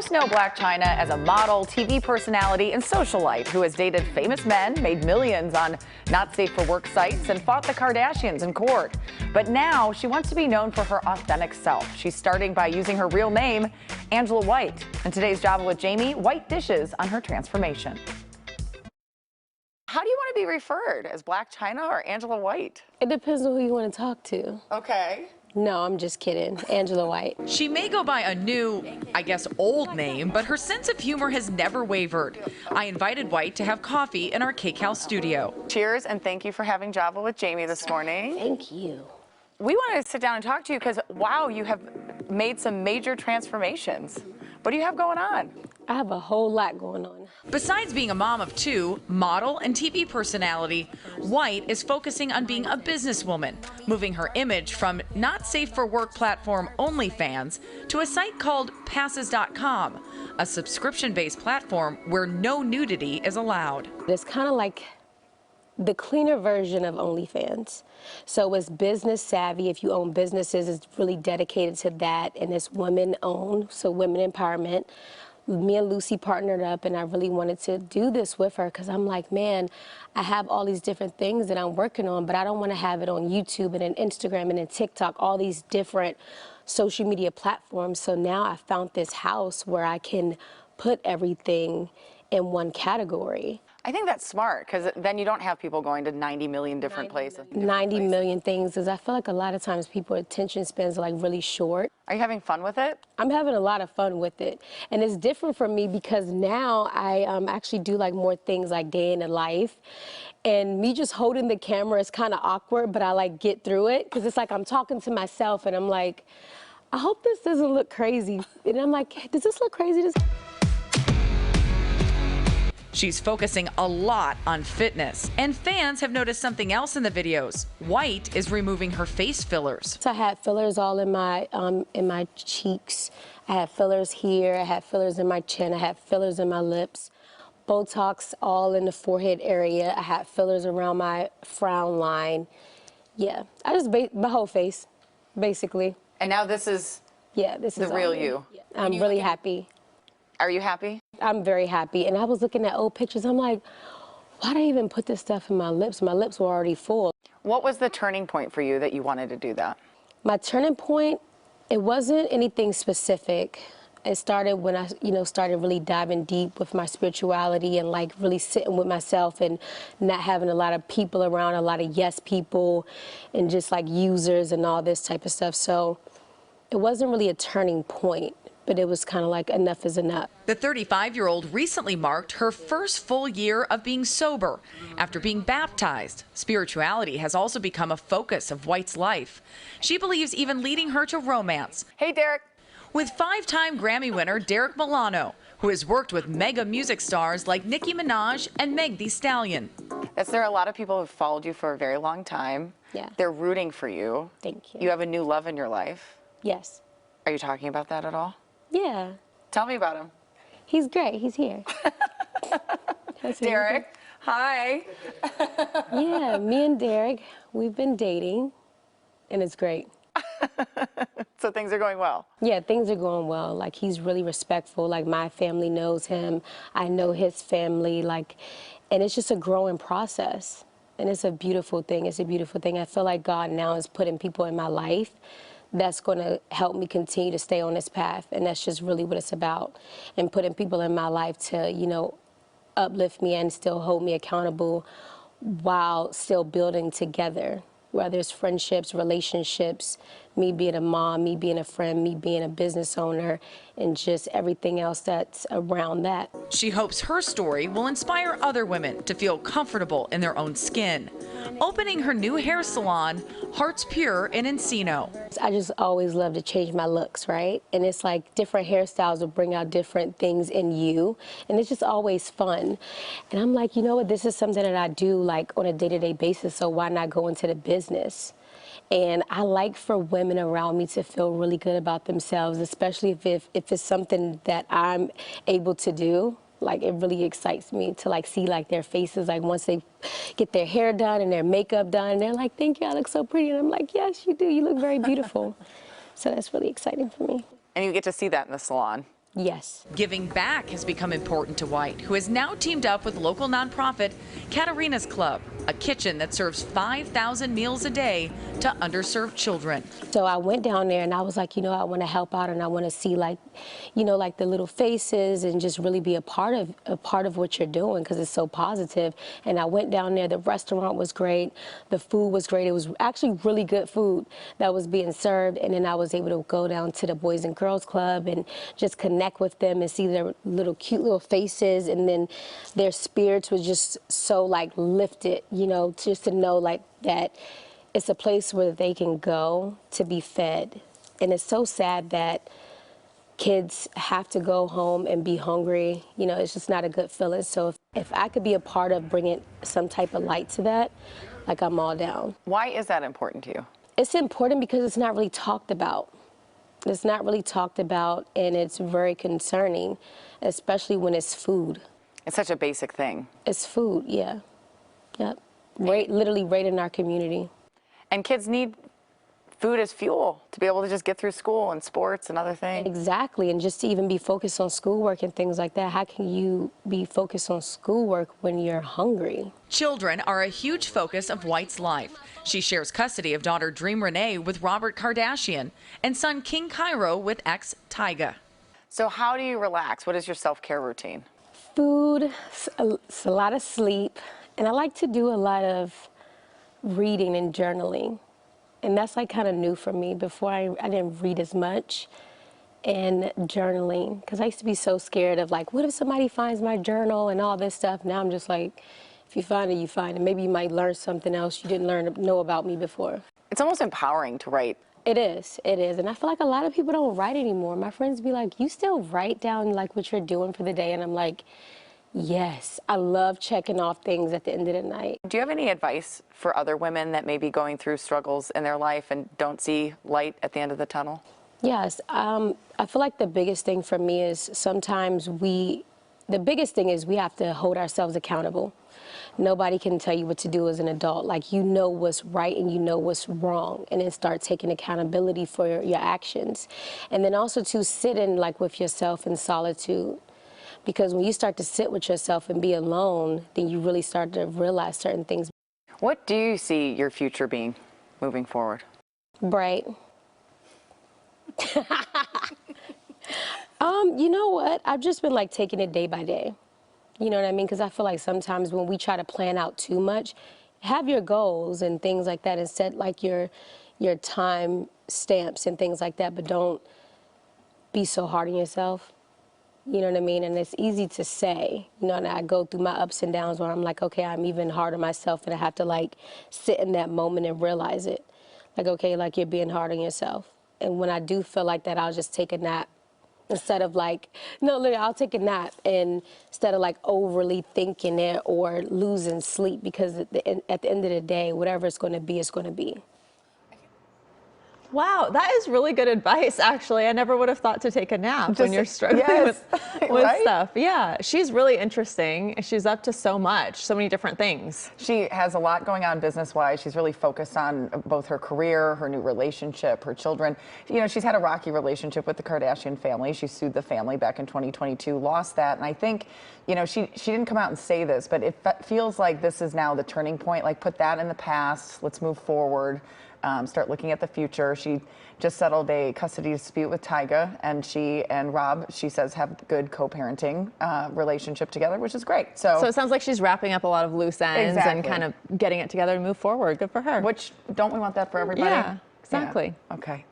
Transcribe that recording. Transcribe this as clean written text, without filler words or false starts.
Most know Blac Chyna as a model, TV personality, and socialite who has dated famous men, made millions on not safe for work sites, and fought the Kardashians in court. But now she wants to be known for her authentic self. She's starting by using her real name, Angela White. In today's Java with Jamie, White dishes on her transformation. How do you want to be referred, as Blac Chyna or Angela White? It depends on who you want to talk to. Okay. No, I'm just kidding. Angela White. She may go by a new, I guess old name, but her sense of humor has never wavered. I invited White to have coffee in our Cake House studio. Cheers, and thank you for having Java with Jamie this morning. Thank you. We wanted to sit down and talk to you because, wow, you have made some major transformations. What do you have going on? I have a whole lot going on. Besides being a mom of two, model, and TV personality, White is focusing on being a businesswoman, moving her image from not safe for work platform OnlyFans to a site called Passes.com, a subscription-based platform where no nudity is allowed. It's kind of like the cleaner version of OnlyFans. So it's business savvy. If you own businesses, it's really dedicated to that, and it's women owned, so women empowerment. Me and Lucy partnered up, and I really wanted to do this with her because I'm like, man, I have all these different things that I'm working on, but I don't want to have it on YouTube and then Instagram and then TikTok, all these different social media platforms. So now I found this house where I can put everything in one category. I think that's smart because then you don't have people going to 90 million different places. 90 million things, because I feel like a lot of times people's attention spans are like really short. Are you having fun with it? I'm having a lot of fun with it. And it's different for me because now I actually do like more things like day in the life. And me just holding the camera is kind of awkward, but I like get through it because it's like I'm talking to myself and I'm like, I hope this doesn't look crazy. And I'm like, does this look crazy? She's focusing a lot on fitness, and fans have noticed something else in the videos. White is removing her face fillers. So I had fillers all in my cheeks. I had fillers here. I had fillers in my chin. I had fillers in my lips. Botox all in the forehead area. I had fillers around my frown line. Yeah, I just my whole face, basically. And now this is this is the real you. Yeah. I'm really happy. Are you happy? I'm very happy. And I was looking at old pictures. I'm like, why did I even put this stuff in my lips? My lips were already full. What was the turning point for you that you wanted to do that? My turning point, it wasn't anything specific. It started when I, started really diving deep with my spirituality and like really sitting with myself and not having a lot of people around, a lot of yes people and just like users and all this type of stuff. So it wasn't really a turning point, but it was kind of like enough is enough. The 35-year-old recently marked her first full year of being sober after being baptized. Spirituality has also become a focus of White's life. She believes even leading her to romance. Hey, Derek. With five-time Grammy winner Derek Milano, who has worked with mega music stars like Nicki Minaj and Meg Thee Stallion. There are a lot of people who have followed you for a very long time. Yeah. They're rooting for you. Thank you. You have a new love in your life. Yes. Are you talking about that at all? Yeah. Tell me about him. He's great. He's here. Derek, hi. Yeah, me and Derek, we've been dating, and it's great. So things are going well? Yeah, things are going well. Like, he's really respectful. Like, my family knows him. I know his family. Like, and it's just a growing process. And it's a beautiful thing. It's a beautiful thing. I feel like God now is putting people in my life that's going to help me continue to stay on this path. And that's just really what it's about. And putting people in my life to, uplift me and still hold me accountable while still building together, whether it's friendships, relationships, me being a mom, me being a friend, me being a business owner, and just everything else that's around that. She hopes her story will inspire other women to feel comfortable in their own skin. Opening her new hair salon, Hearts Pure in Encino. I just always love to change my looks, right? And it's like different hairstyles will bring out different things in you, and it's just always fun. And I'm like, you know what, this is something that I do like on a day-to-day basis, so why not go into the business? And I like for women around me to feel really good about themselves, especially if it's something that I'm able to do. Like, it really excites me to like see like their faces, like once they get their hair done and their makeup done, and they're like, thank you, I look so pretty. And I'm like, yes, you do, you look very beautiful. So that's really exciting for me. And you get to see that in the salon. Yes. Giving back has become important to White, who has now teamed up with local nonprofit Katarina's Club, a kitchen that serves 5,000 meals a day to underserved children. So I went down there and I was like, I want to help out and I want to see like the little faces and just really be a part of what you're doing because it's so positive. And I went down there. The restaurant was great. The food was great. It was actually really good food that was being served. And then I was able to go down to the Boys and Girls Club and just connect with them and see their little cute little faces. And then their spirits was just so like lifted, just to know like that it's a place where they can go to be fed. And it's so sad that kids have to go home and be hungry. It's just not a good feeling. So if I could be a part of bringing some type of light to that, like I'm all down. Why is that important to you? It's important because it's not really talked about. It's not really talked about, and it's very concerning, especially when it's food. It's such a basic thing. It's food, yeah. Yep. Literally right in our community. And kids need food as fuel to be able to just get through school and sports and other things. Exactly, and just to even be focused on schoolwork and things like that. How can you be focused on schoolwork when you're hungry? Children are a huge focus of White's life. She shares custody of daughter Dream Renee with Robert Kardashian and son King Cairo with ex Tyga. So how do you relax? What is your self-care routine? Food, it's a lot of sleep, and I like to do a lot of reading and journaling. And that's like kind of new for me. Before I didn't read as much, and journaling, because I used to be so scared of like, what if somebody finds my journal and all this stuff? Now I'm just like, if you find it, you find it. Maybe you might learn something else you didn't know about me before. It's almost empowering to write. It is, and I feel like a lot of people don't write anymore. My friends be like, you still write down like what you're doing for the day? And I'm like, yes, I love checking off things at the end of the night. Do you have any advice for other women that may be going through struggles in their life and don't see light at the end of the tunnel? Yes, I feel like the biggest thing for me is sometimes we have to hold ourselves accountable. Nobody can tell you what to do as an adult. Like, you know what's right and you know what's wrong, and then start taking accountability for your actions. And then also to sit in like with yourself in solitude. Because when you start to sit with yourself and be alone, then you really start to realize certain things. What do you see your future being moving forward? Bright. You know what? I've just been like taking it day by day. You know what I mean? Because I feel like sometimes when we try to plan out too much, have your goals and things like that and set like your time stamps and things like that, but don't be so hard on yourself. You know what I mean? And it's easy to say, and I go through my ups and downs where I'm like, okay, I'm even hard on myself, and I have to like sit in that moment and realize it. Like, okay, like you're being hard on yourself. And when I do feel like that, I'll just take a nap instead of like, no, literally, I'll take a nap instead of like overly thinking it or losing sleep, because at the end of the day, whatever it's going to be, it's going to be. Wow, that is really good advice, actually. I never would have thought to take a nap when you're struggling with right? stuff. Yeah, she's really interesting. She's up to so much, so many different things. She has a lot going on business-wise. She's really focused on both her career, her new relationship, her children. She's had a rocky relationship with the Kardashian family. She sued the family back in 2022, lost that. And I think, she didn't come out and say this, but it feels like this is now the turning point. Like, put that in the past. Let's move forward. Start looking at the future. She just settled a custody dispute with Tyga, and she and Rob, she says, have good co-parenting relationship together, which is great. So it sounds like she's wrapping up a lot of loose ends and kind of getting it together to move forward. Good for her. Which, don't we want that for everybody? Yeah, exactly. Yeah. Okay.